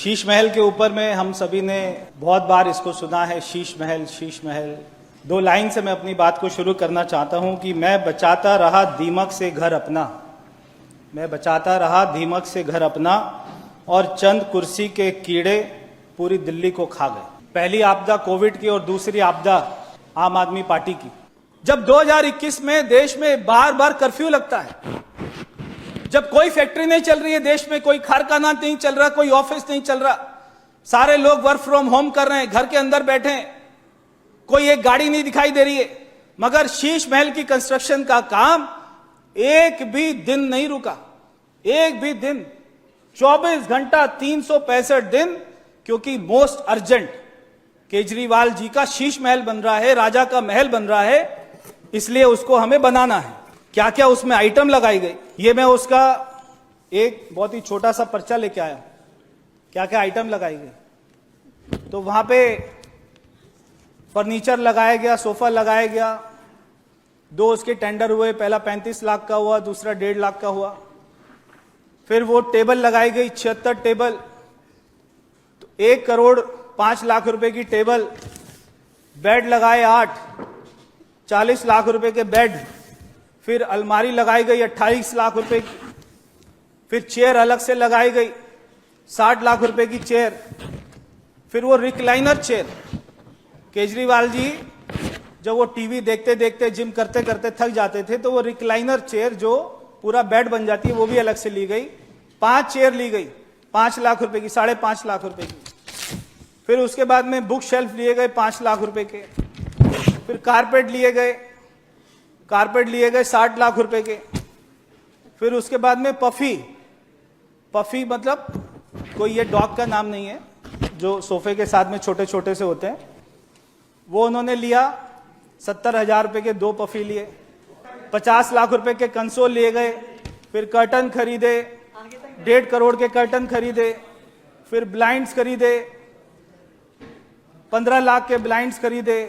शीश महल के ऊपर में हम सभी ने बहुत बार इसको सुना है, शीश महल शीश महल। दो लाइन से मैं अपनी बात को शुरू करना चाहता हूं कि मैं बचाता रहा दीमक से घर अपना, मैं बचाता रहा दीमक से घर अपना, और चंद कुर्सी के कीड़े पूरी दिल्ली को खा गए। पहली आपदा कोविड की और दूसरी आपदा आम आदमी पार्टी की। जब 2021 में देश में बार बार कर्फ्यू लगता है, जब कोई फैक्ट्री नहीं चल रही है देश में, कोई कारखाना नहीं चल रहा, कोई ऑफिस नहीं चल रहा, सारे लोग वर्क फ्रॉम होम कर रहे हैं, घर के अंदर बैठे हैं, कोई एक गाड़ी नहीं दिखाई दे रही है, मगर शीश महल की कंस्ट्रक्शन का काम एक भी दिन नहीं रुका, एक भी दिन, 24 घंटा 365 दिन, क्योंकि मोस्ट अर्जेंट केजरीवाल जी का शीश महल बन रहा है, राजा का महल बन रहा है, इसलिए उसको हमें बनाना है। क्या क्या उसमें आइटम लगाई गई, ये मैं उसका एक बहुत ही छोटा सा पर्चा लेके आया, क्या क्या आइटम लगाई गई। तो वहां पे फर्नीचर लगाया गया, सोफा लगाया गया, दो उसके टेंडर हुए, पहला 35 लाख का हुआ, दूसरा 1.5 लाख का हुआ। फिर वो टेबल लगाई गई, 76 टेबल, तो 1 करोड़ 5 लाख रुपए की टेबल, बेड लगाए 8, 40 लाख रुपए के बेड, फिर अलमारी लगाई गई 28 लाख रुपए की, फिर चेयर अलग से लगाई गई 60 लाख रुपए की चेयर, फिर वो रिक्लाइनर चेयर, केजरीवाल जी जब वो टीवी देखते देखते जिम करते करते थक जाते थे तो वो रिक्लाइनर चेयर जो पूरा बेड बन जाती है वो भी अलग से ली गई। 5 चेयर ली गई 5 लाख रुपए की, 5.5 लाख रुपए की। फिर उसके बाद में बुक शेल्फ लिए गए 5 लाख रुपए के, फिर कारपेट लिए गए 60 लाख रुपए के। फिर उसके बाद में पफी मतलब कोई ये डॉग का नाम नहीं है, जो सोफे के साथ में छोटे छोटे से होते हैं, वो उन्होंने लिया। 70,000 रुपए के 2 पफी लिए। 50 लाख रुपए के कंसोल लिए गए। फिर कर्टन खरीदे, 1.5 करोड़ के कर्टन खरीदे। फिर ब्लाइंड्स खरीदे, 15 लाख के ब्लाइंड्स खरीदे।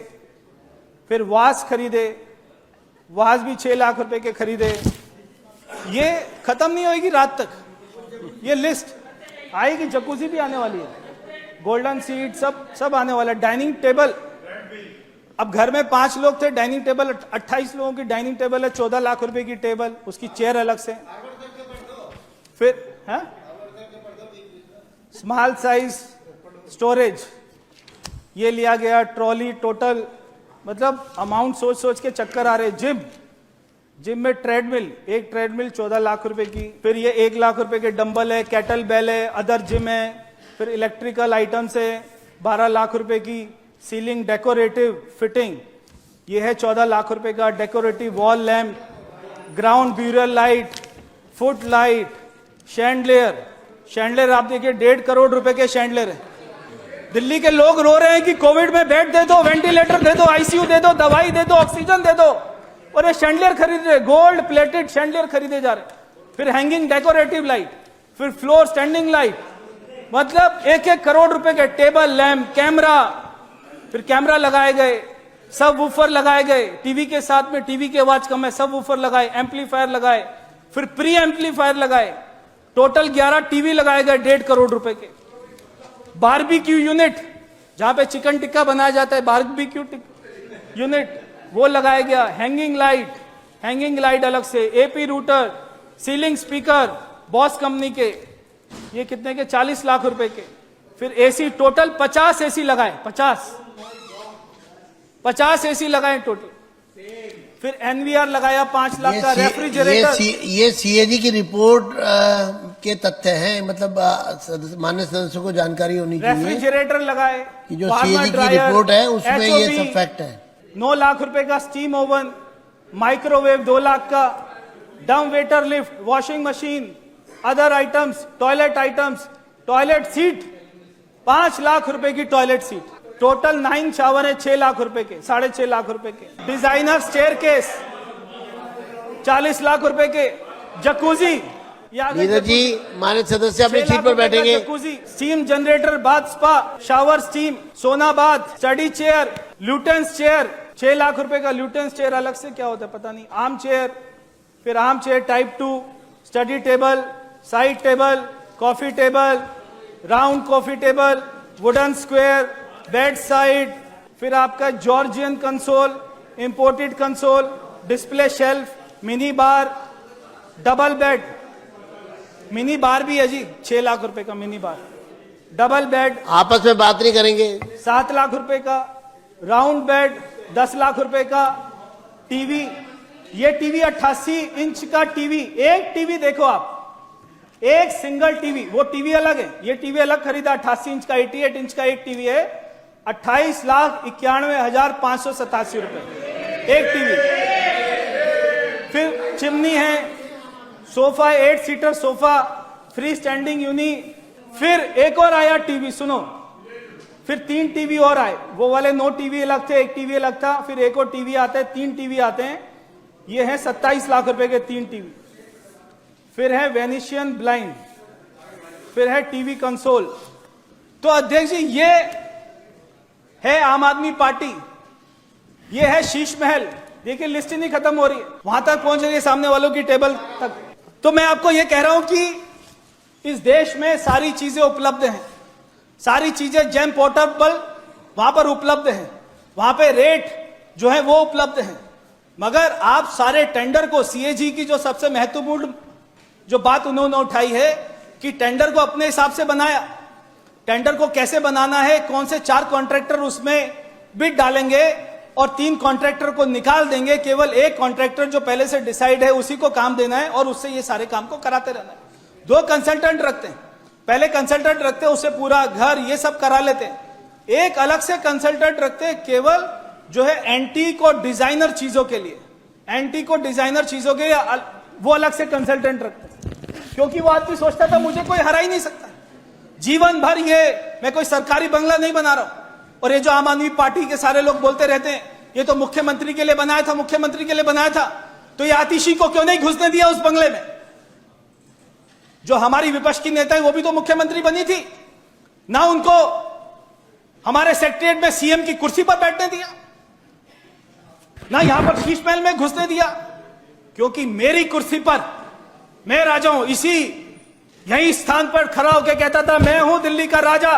फिर वास खरीदे, वास भी 6 लाख रुपए के खरीदे। ये खत्म नहीं होगी रात तक, ये लिस्ट आएगी। जकूजी भी आने वाली है, गोल्डन सीट सब आने वाला है। डाइनिंग टेबल, अब घर में 5 लोग थे, डाइनिंग टेबल 28 लोगों की डाइनिंग टेबल है, 14 लाख रुपए की टेबल, उसकी चेयर अलग से। फिर स्मॉल साइज स्टोरेज ये लिया गया। ट्रॉली, टोटल मतलब अमाउंट सोच सोच के चक्कर आ रहे। जिम में ट्रेडमिल, एक ट्रेडमिल 14 लाख रुपए की। फिर ये 1 लाख रुपए के डंबल है, कैटल बेल है, अदर जिम है। फिर इलेक्ट्रिकल आइटम्स है 12 लाख रुपए की। सीलिंग डेकोरेटिव फिटिंग ये है 14 लाख रुपए का। Decorative wall lamp, ground burial light, foot light, chandelier आप देखिए 1.5 करोड़ रुपए के शैंडलियर है। दिल्ली के लोग रो रहे हैं कि कोविड में बेड दे दो, वेंटिलेटर दे दो, आईसीयू दे दो, दवाई दे दो, ऑक्सीजन दे दो, और ये शैंडलियर खरीद रहे, गोल्ड प्लेटेड शैंडलियर खरीदे जा रहे। फिर हैंगिंग डेकोरेटिव लाइट, फिर फ्लोर स्टैंडिंग लाइट, मतलब 1-1 करोड़ रुपए के टेबल लैम्प, कैमरा, फिर कैमरा लगाए गए, सब वूफर लगाए गए, टीवी के साथ में, टीवी की आवाज कम है, सब वूफर लगाए, एम्पलीफायर लगाए, फिर प्री एम्पलीफायर लगाए। टोटल 11 टीवी लगाए गए 1.5 करोड़ रुपए के। बारबेक्यू यूनिट, जहां पे चिकन टिक्का बनाया जाता है, बारबेक्यू यूनिट वो लगाया गया। हैंगिंग लाइट अलग से। AP router, ceiling speaker boss company के, ये कितने के? 40 लाख रुपए के। फिर एसी, टोटल 50 एसी लगाए, 50 एसी लगाए टोटल। फिर एनवीआर लगाया 5 लाख का। रेफ्रिजरेटर, ये सीएजी की रिपोर्ट के तथ्य हैं, मतलब माननीय सदस्यों को जानकारी होनी चाहिए। रेफ्रिजरेटर लगाए कि जो सीएजी की रिपोर्ट है उसमें ये सब फैक्ट है। 9 लाख रुपए का स्टीम ओवन, माइक्रोवेव 2 लाख का, डम waiter lift, washing machine, other items, toilet seat 5 lakh रुपए की टॉयलेट सीट। टोटल 9 शावर है 6 लाख रुपए के, 6.5 लाख रुपए के। डिजाइनर स्टेयरकेस 40 लाख रुपए के। जकूजी, नीरज जी माननीय सदस्य अपनी सीट पर बैठेंगे। Jacuzzi, steam generator, bath spa, shower steam, sauna bath, study chair, Lutyens chair 6 lakh रुपए का। ल्यूटेंस चेयर अलग से क्या होता है पता नहीं। आर्म चेयर, फिर arm chair type 2, study table, side table, coffee table, round coffee table, wooden square, bed side, फिर आपका Georgian console, imported console, display shelf, mini bar, double bed, mini bar भी है जी, 6 लाख रुपए का मिनी बार, डबल बेड आपस में बात नहीं करेंगे। 7 लाख रुपए का, राउंड बेड 10 लाख रुपए का, टीवी, ये टीवी 88 इंच का टीवी, एक टीवी देखो आप, एक सिंगल टीवी, वो टीवी अलग है, ये टीवी अलग खरीदा, 88 इंच का, 88 इंच का एक टीवी है, 28,91,587 रुपए एक टीवी। फिर चिमनी है, sofa, 8 seater sofa, free standing यूनी, फिर एक और आया टीवी, सुनो, फिर 3 टीवी और आए, वो वाले 9 टीवी अलग थे, एक टीवी अलग था, फिर एक और टीवी आता है, 3 टीवी आते हैं, ये हैं 27 लाख रुपए के 3 टीवी। फिर है वेनिशियन ब्लाइंड, फिर है टीवी कंसोल। तो अध्यक्ष जी, ये है आम आदमी पार्टी, ये है शीश महल। देखिए लिस्ट ही नहीं खत्म हो रही है, वहां तक पहुंच रही है सामने वालों की टेबल तक। तो मैं आपको यह कह रहा हूं कि इस देश में सारी चीजें उपलब्ध हैं, सारी चीजें जेम पोर्टेबल वहां पर उपलब्ध हैं, वहां पे रेट जो है वो उपलब्ध है, मगर आप सारे टेंडर को, सीएजी की जो सबसे महत्वपूर्ण जो बात उन्होंने उठाई है कि टेंडर को अपने हिसाब से बनाया, टेंडर को कैसे बनाना है, कौन से 4 कॉन्ट्रैक्टर उसमें बिड डालेंगे और 3 कॉन्ट्रैक्टर को निकाल देंगे, केवल एक कॉन्ट्रैक्टर जो पहले से डिसाइड है उसी को काम देना है और उससे ये सारे काम को कराते रहना है। 2 कंसल्टेंट रखते हैं, पहले कंसल्टेंट रखते हैं, उससे पूरा घर ये सब करा लेते हैं, एक अलग से कंसल्टेंट रखते हैं केवल जो है एंटीक और डिजाइनर चीजों के लिए, एंटीक और डिजाइनर चीजों के लिए वो अलग से कंसल्टेंट रखते हैं, क्योंकि वो आदमी सोचता था मुझे कोई हरा ही नहीं सकता, जीवन भर ये मैं कोई सरकारी बंगला नहीं बना रहा हूं। और ये जो आम आदमी पार्टी के सारे लोग बोलते रहते हैं ये तो मुख्यमंत्री के लिए बनाया था, मुख्यमंत्री के लिए बनाया था, तो ये आतिशी को क्यों नहीं घुसने दिया उस बंगले में? जो हमारी विपक्ष की नेता है वो भी तो मुख्यमंत्री बनी थी ना, उनको हमारे सेक्रेटरीएट में सीएम की कुर्सी पर बैठने दिया ना, यहां पर शीश महल में घुसने दिया, क्योंकि मेरी कुर्सी पर मैं राजा हूं। यही स्थान पर खड़ा होकर कहता था मैं हूं दिल्ली का राजा,